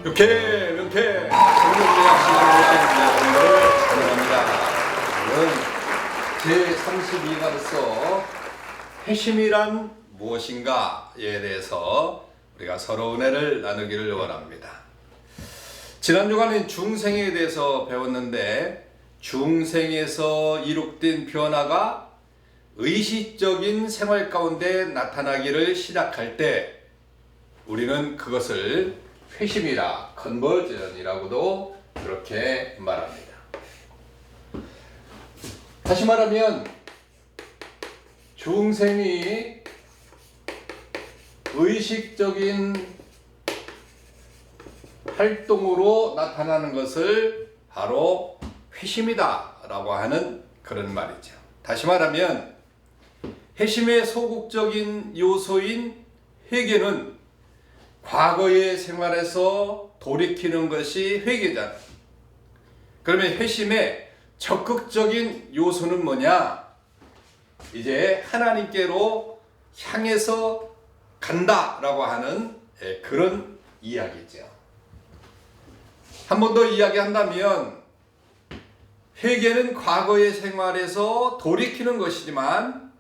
명쾌 성경대학 시간을 진행합니다. 오늘은 제32가로서 회심이란 무엇인가에 대해서 우리가 서로 은혜를 나누기를 원합니다. 지난 주간에 중생에 대해서 배웠는데 중생에서 이룩된 변화가 의식적인 생활 가운데 나타나기를 시작할 때 우리는 그것을 회심이라, 컨버전이라고도 그렇게 말합니다. 다시 말하면 중생이 의식적인 활동으로 나타나는 것을 바로 회심이다 라고 하는 그런 말이죠. 다시 말하면 회심의 소극적인 요소인 회개는 과거의 생활에서 돌이키는 것이 회개잖아. 그러면 회심의 적극적인 요소는 뭐냐? 이제 하나님께로 향해서 간다라고 하는 그런 이야기죠. 한 번 더 이야기한다면 회개는 과거의 생활에서 돌이키는 것이지만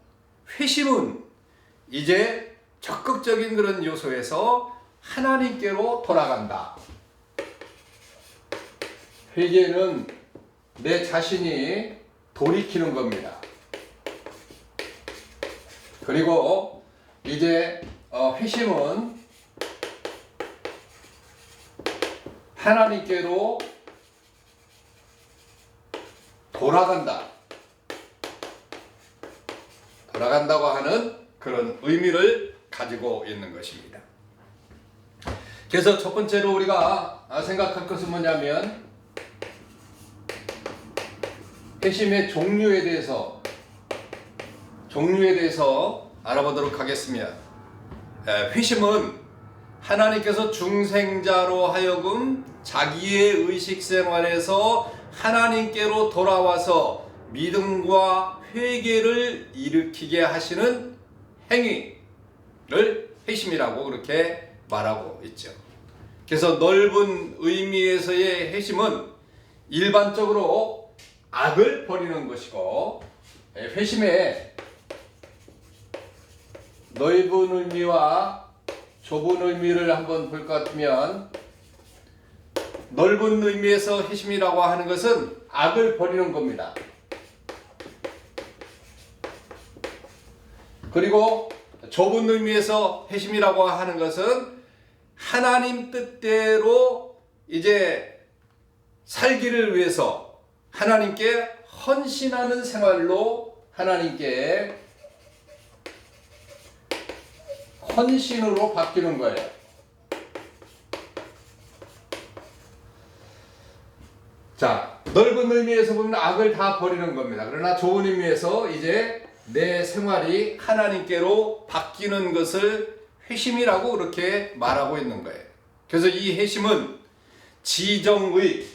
회심은 이제 적극적인 그런 요소에서 하나님께로 돌아간다. 회개는 내 자신이 돌이키는 겁니다. 그리고 이제 회심은 하나님께로 돌아간다고 하는 그런 의미를 가지고 있는 것입니다. 그래서 첫 번째로 우리가 생각할 것은 뭐냐면 회심의 종류에 대해서 알아보도록 하겠습니다. 회심은 하나님께서 중생자로 하여금 자기의 의식 생활에서 하나님께로 돌아와서 믿음과 회개를 일으키게 하시는 행위를 회심이라고 그렇게 말하고 있죠. 그래서 넓은 의미에서의 회심은 일반적으로 악을 버리는 것이고, 회심의 넓은 의미와 좁은 의미를 한번 볼 것 같으면, 넓은 의미에서 회심이라고 하는 것은 악을 버리는 겁니다. 그리고 좁은 의미에서 회심이라고 하는 것은 하나님 뜻대로 이제 살기를 위해서 하나님께 헌신하는 생활로 하나님께 헌신으로 바뀌는 거예요. 자, 넓은 의미에서 보면 악을 다 버리는 겁니다. 그러나 좁은 의미에서 이제 내 생활이 하나님께로 바뀌는 것을 회심이라고 그렇게 말하고 있는 거예요. 그래서 이 회심은 지정의,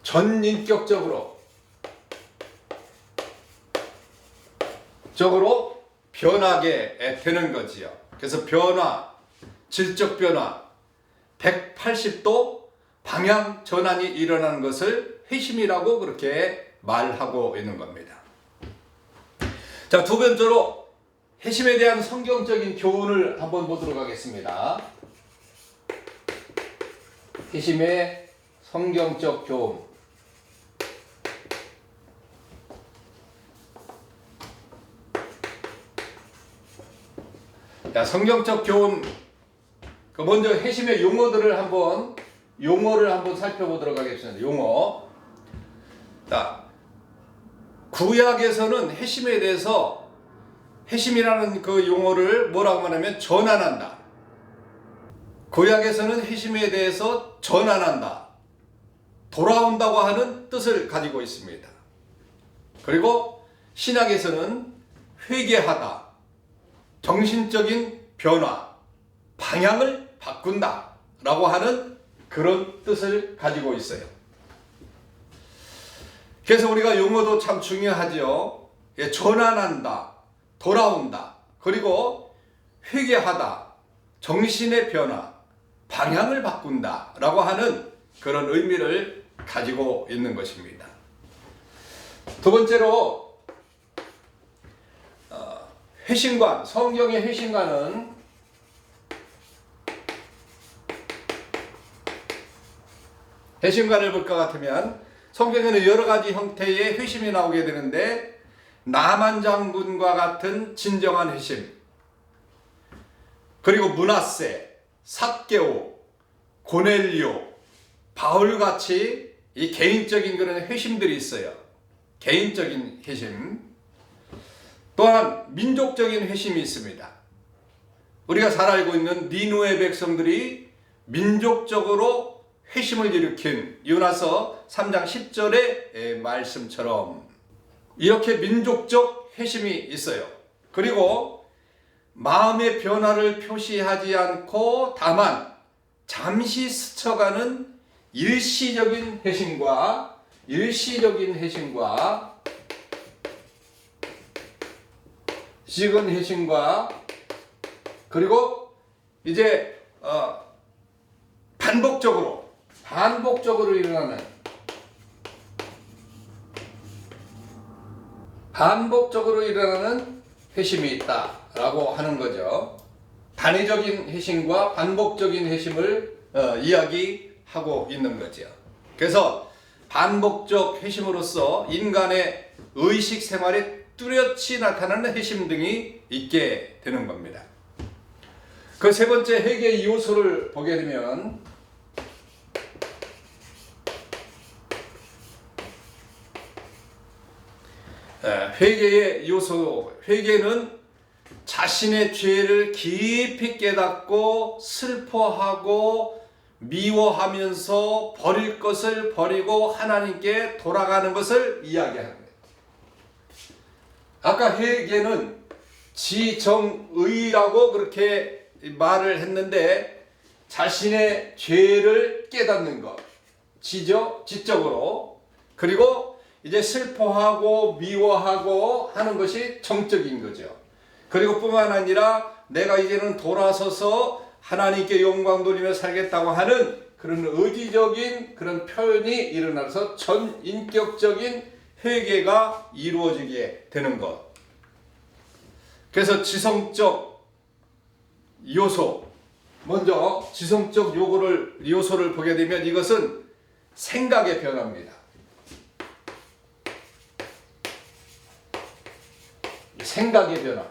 전인격적으로 변하게 되는 거지요. 그래서 질적 변화, 180도 방향 전환이 일어나는 것을 회심이라고 그렇게 말하고 있는 겁니다. 자, 두 번째로 회심에 대한 성경적인 교훈을 한번 보도록 하겠습니다. 회심의 성경적 교훈. 자, 성경적 교훈. 먼저 회심의 용어를 한번 살펴보도록 하겠습니다. 용어. 자, 구약에서는 회심에 대해서 회심이라는 그 용어를 뭐라고 말하면 전환한다. 구약에서는 회심에 대해서 전환한다, 돌아온다고 하는 뜻을 가지고 있습니다. 그리고 신약에서는 회개하다, 정신적인 변화, 방향을 바꾼다 라고 하는 그런 뜻을 가지고 있어요. 그래서 우리가 용어도 참 중요하죠. 전환한다, 돌아온다, 그리고 회개하다, 정신의 변화, 방향을 바꾼다 라고 하는 그런 의미를 가지고 있는 것입니다. 두 번째로 회심관, 성경의 회심관은 회심관을 볼 것 같으면 성경에는 여러 가지 형태의 회심이 나오게 되는데 나만 장군과 같은 진정한 회심, 그리고 므낫세, 삭개오, 고넬료, 바울같이 이 개인적인 그런 회심들이 있어요. 개인적인 회심. 또한 민족적인 회심이 있습니다. 우리가 잘 알고 있는 니느웨 백성들이 민족적으로 회심을 일으킨 요나서 3장 10절의 말씀처럼 이렇게 민족적 회심이 있어요. 그리고 마음의 변화를 표시하지 않고 다만 잠시 스쳐가는 일시적인 회심과 식은 회심과 그리고 이제 반복적으로 일어나는 회심이 있다라고 하는 거죠. 단위적인 회심과 반복적인 회심을 이야기하고 있는 거죠. 그래서 반복적 회심으로서 인간의 의식 생활에 뚜렷이 나타나는 회심 등이 있게 되는 겁니다. 그 세 번째 회개의 요소를 보게 되면 회개의 요소, 회개는 자신의 죄를 깊이 깨닫고 슬퍼하고 미워하면서 버릴 것을 버리고 하나님께 돌아가는 것을 이야기합니다. 아까 회개는 지정의라고 그렇게 말을 했는데 자신의 죄를 깨닫는 것, 지적으로, 그리고 이제 슬퍼하고 미워하고 하는 것이 정적인 거죠. 그리고 뿐만 아니라 내가 이제는 돌아서서 하나님께 영광 돌리며 살겠다고 하는 그런 의지적인 그런 표현이 일어나서 전인격적인 회개가 이루어지게 되는 것. 그래서 지성적 요소, 먼저 지성적 요소를 보게 되면 이것은 생각의 변화입니다. 생각의 변화.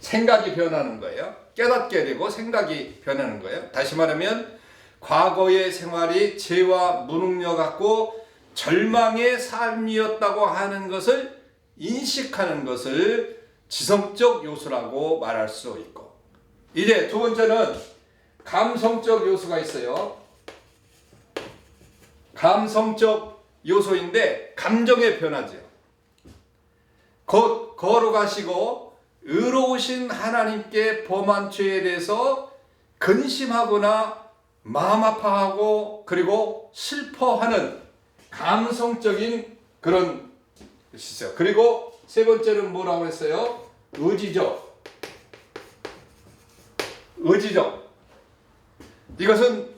생각이 변하는 거예요. 깨닫게 되고 생각이 변하는 거예요. 다시 말하면 과거의 생활이 죄와 무능력 같고 절망의 삶이었다고 하는 것을 인식하는 것을 지성적 요소라고 말할 수 있고, 이제 두 번째는 감성적 요소가 있어요. 감성적 요소인데 감정의 변화죠. 곧 거룩하시고 의로우신 하나님께 범한 죄에 대해서 근심하거나 마음 아파하고 그리고 슬퍼하는 감성적인 그런 것이 있어요. 그리고 세 번째는 뭐라고 했어요? 의지적. 이것은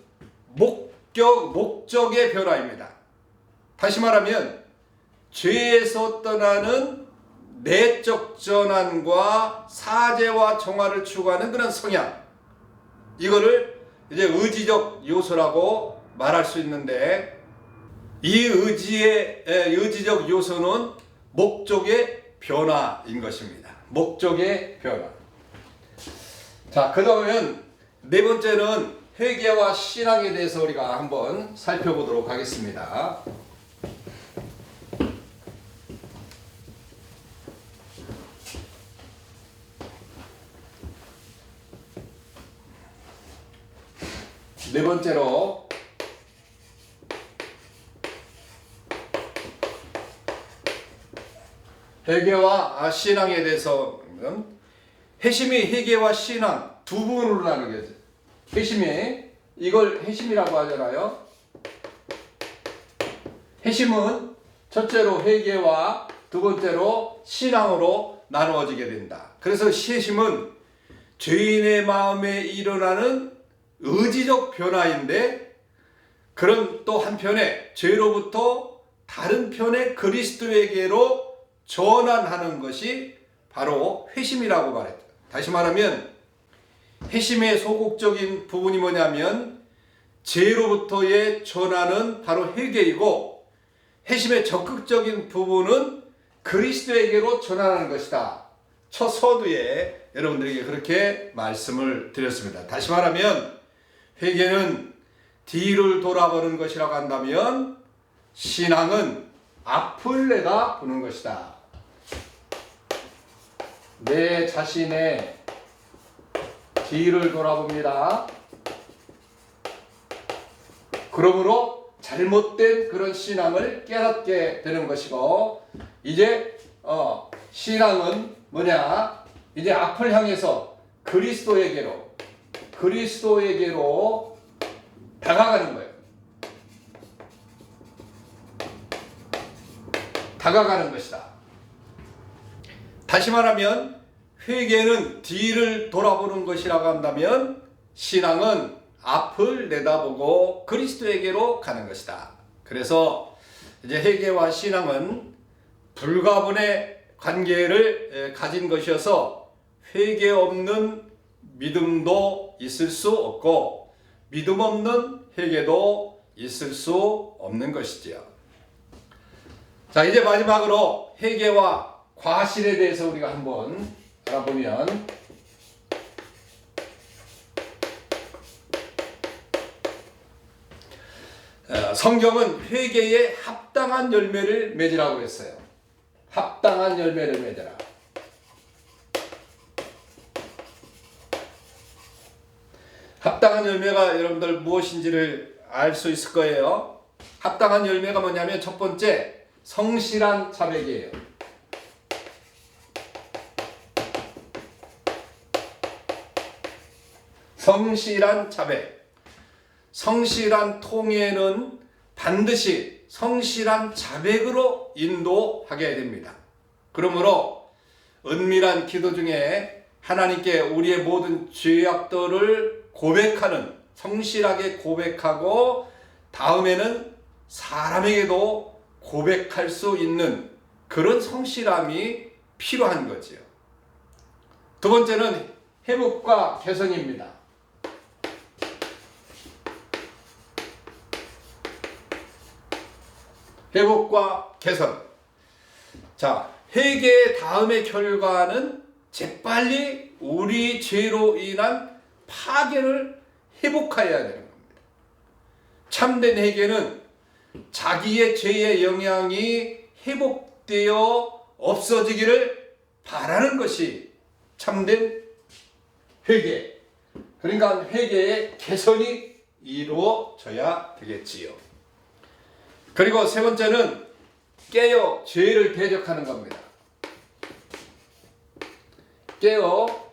목적의 변화입니다. 다시 말하면 죄에서 떠나는 내적 전환과 사죄와 정화를 추구하는 그런 성향, 이거를 이제 의지적 요소라고 말할 수 있는데, 이 의지적 요소는 목적의 변화인 것입니다. 목적의 변화. 자, 그다음엔 네 번째는 회개와 신앙에 대해서 우리가 한번 살펴보도록 하겠습니다. 네 번째로 회개와 신앙에 대해서 회심이 회개와 신앙 두 부분으로 나누게. 회심이 이걸 회심이라고 하잖아요. 회심은 첫째로 회개와 두 번째로 신앙으로 나누어지게 된다. 그래서 회심은 죄인의 마음에 일어나는 의지적 변화인데, 그런 또 한편에 죄로부터 다른 편의 그리스도에게로 전환하는 것이 바로 회심이라고 말했다. 다시 말하면 회심의 소극적인 부분이 뭐냐면 죄로부터의 전환은 바로 회개이고, 회심의 적극적인 부분은 그리스도에게로 전환하는 것이다. 첫 서두에 여러분들에게 그렇게 말씀을 드렸습니다. 다시 말하면 회개는 뒤를 돌아보는 것이라고 한다면, 신앙은 앞을 내다보는 것이다. 내 자신의 뒤를 돌아봅니다. 그러므로 잘못된 그런 신앙을 깨닫게 되는 것이고, 이제 신앙은 뭐냐? 이제 앞을 향해서 그리스도에게로 다가가는 거예요. 다가가는 것이다. 다시 말하면 회개는 뒤를 돌아보는 것이라고 한다면, 신앙은 앞을 내다보고 그리스도에게로 가는 것이다. 그래서 이제 회개와 신앙은 불가분의 관계를 가진 것이어서 회개 없는 믿음도 있을 수 없고, 믿음 없는 회개도 있을 수 없는 것이지요. 자, 이제 마지막으로 회개와 과실에 대해서 우리가 한번 알아보면, 성경은 회개에 합당한 열매를 맺으라고 했어요. 합당한 열매를 맺으라. 합당한 열매가 여러분들 무엇인지를 알 수 있을 거예요. 합당한 열매가 뭐냐면, 첫 번째, 성실한 자백이에요. 성실한 자백. 성실한 통회는 반드시 성실한 자백으로 인도하게 됩니다. 그러므로 은밀한 기도 중에 하나님께 우리의 모든 죄악들을 고백하는, 성실하게 고백하고 다음에는 사람에게도 고백할 수 있는 그런 성실함이 필요한 거지요. 두 번째는 회복과 개선입니다. 회복과 개선. 자, 회개의 다음의 결과는 재빨리 우리 죄로 인한 파괴를 회복해야 되는 겁니다. 참된 회개는 자기의 죄의 영향이 회복되어 없어지기를 바라는 것이 참된 회개. 그러니까 회개의 개선이 이루어져야 되겠지요. 그리고 세 번째는 깨어 죄를 대적하는 겁니다. 깨어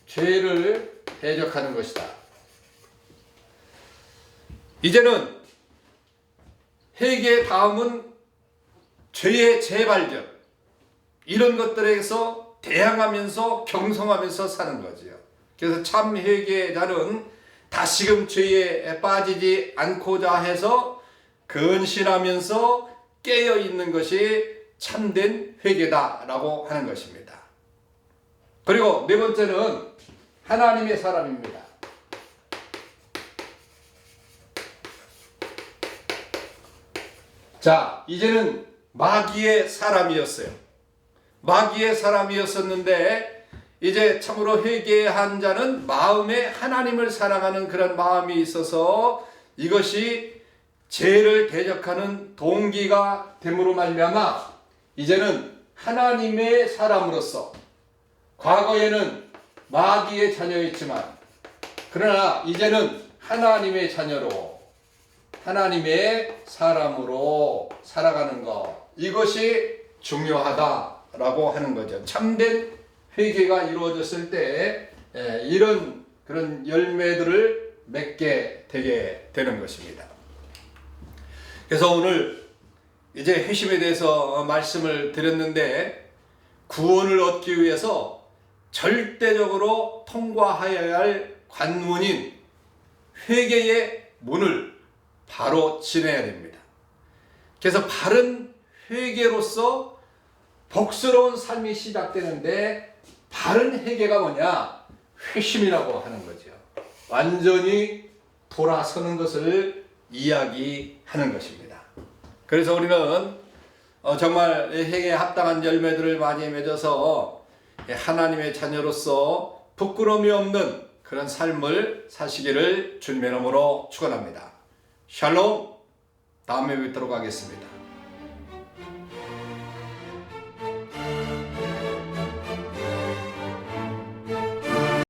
죄를 대적하는 것이다. 이제는 회개 다음은 죄의 재발견, 이런 것들에서 대항하면서 경성하면서 사는 거지요. 그래서 참 회개자는 다시금 죄에 빠지지 않고자 해서 근신하면서 깨어 있는 것이 참된 회개다라고 하는 것입니다. 그리고 네 번째는 하나님의 사람입니다. 자, 이제는 마귀의 사람이었어요. 마귀의 사람이었었는데 이제 참으로 회개한 자는 마음에 하나님을 사랑하는 그런 마음이 있어서 이것이 죄를 대적하는 동기가 됨으로 말미암아 이제는 하나님의 사람으로서, 과거에는 마귀의 자녀였지만 그러나 이제는 하나님의 자녀로, 하나님의 사람으로 살아가는 것, 이것이 중요하다라고 하는 거죠. 참된 회개가 이루어졌을 때 이런 그런 열매들을 맺게 되게 되는 것입니다. 그래서 오늘 이제 회심에 대해서 말씀을 드렸는데, 구원을 얻기 위해서 절대적으로 통과하여야 할 관문인 회개의 문을 바로 지내야 됩니다. 그래서 바른 회개로서 복스러운 삶이 시작되는데, 바른 회개가 뭐냐? 회심이라고 하는 거죠. 완전히 돌아서는 것을 이야기하는 것입니다. 그래서 우리는 정말 회개에 합당한 열매들을 많이 맺어서 하나님의 자녀로서 부끄러움이 없는 그런 삶을 사시기를 주님의 이름으로 축원합니다. 샬롬. 다음에 뵙도록 하겠습니다.